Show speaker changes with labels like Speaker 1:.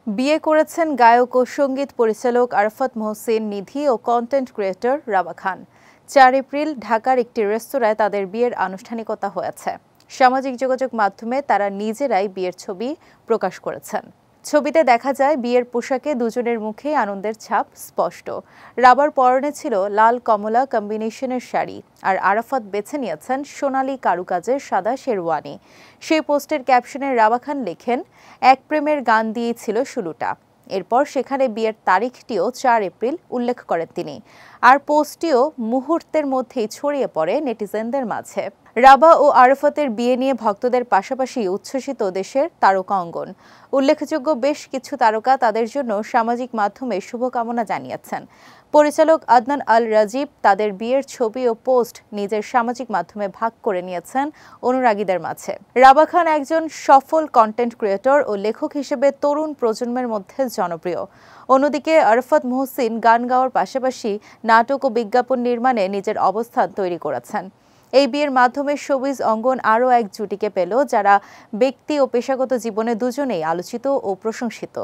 Speaker 1: বিয়ে করেছেন গায়ক ও সঙ্গীত পরিচালক আরাফাত মোহসিন নিধি ও কন্টেন্ট ক্রিয়েটর রাবা খান। ৪ এপ্রিল ঢাকার একটি রেস্তোরাঁয় তাদের বিয়ের আনুষ্ঠানিকতা হয়েছে। সামাজিক যোগাযোগ মাধ্যমে তারা নিজেরাই বিয়ের ছবি প্রকাশ করেছেন। ছবিতে দেখা যায় বিয়ের পোশাকে দুজনের মুখেই আনন্দের ছাপ স্পষ্ট। রাবার পরনে ছিল লাল কমলা কম্বিনেশনের শাড়ি, আর আরাফাত বেছে নিয়েছেন সোনালী কারুকাজের সাদা শেরওয়ানি। সেই পোস্টের ক্যাপশনে রাবা খান লেখেন, এক প্রেমের গান দিয়েই ছিল শুরুটা। এরপর সেখানে বিয়ের তারিখটিও ৪ এপ্রিল উল্লেখ করেন তিনি। আর পোস্টটিও মুহূর্তের মধ্যেই ছড়িয়ে পড়ে নেটিজেনদের মাঝে। রাবা ও আরাফাতের বিয়ে নিয়ে ভক্তদের পাশাপাশি উচ্ছ্বসিত দেশের তারকা অঙ্গন। উল্লেখযোগ্য বেশ কিছু তারকা তাদের জন্য সামাজিক মাধ্যমে শুভকামনা জানিয়েছেন। পরিচালক আদনান আল রাজীব তাদের বিয়ের ছবি ও পোস্ট নিজের সামাজিক মাধ্যমে ভাগ করে নিয়েছেন অনুরাগীদের মাঝে। রাবা খান একজন সফল কন্টেন্ট ক্রিয়েটর ও লেখক হিসেবে তরুণ প্রজন্মের মধ্যে জনপ্রিয়। অন্যদিকে আরাফাত মোহসিন গান গাওয়ার পাশাপাশি নাটক ও বিজ্ঞাপন নির্মাণে নিজের অবস্থান তৈরি করেছেন। এই বিয়ের মাধ্যমে শোবিজ অঙ্গন আরও এক জুটিকে পেল, যারা ব্যক্তি ও পেশাগত জীবনে দুজনেই আলোচিত ও প্রশংসিত।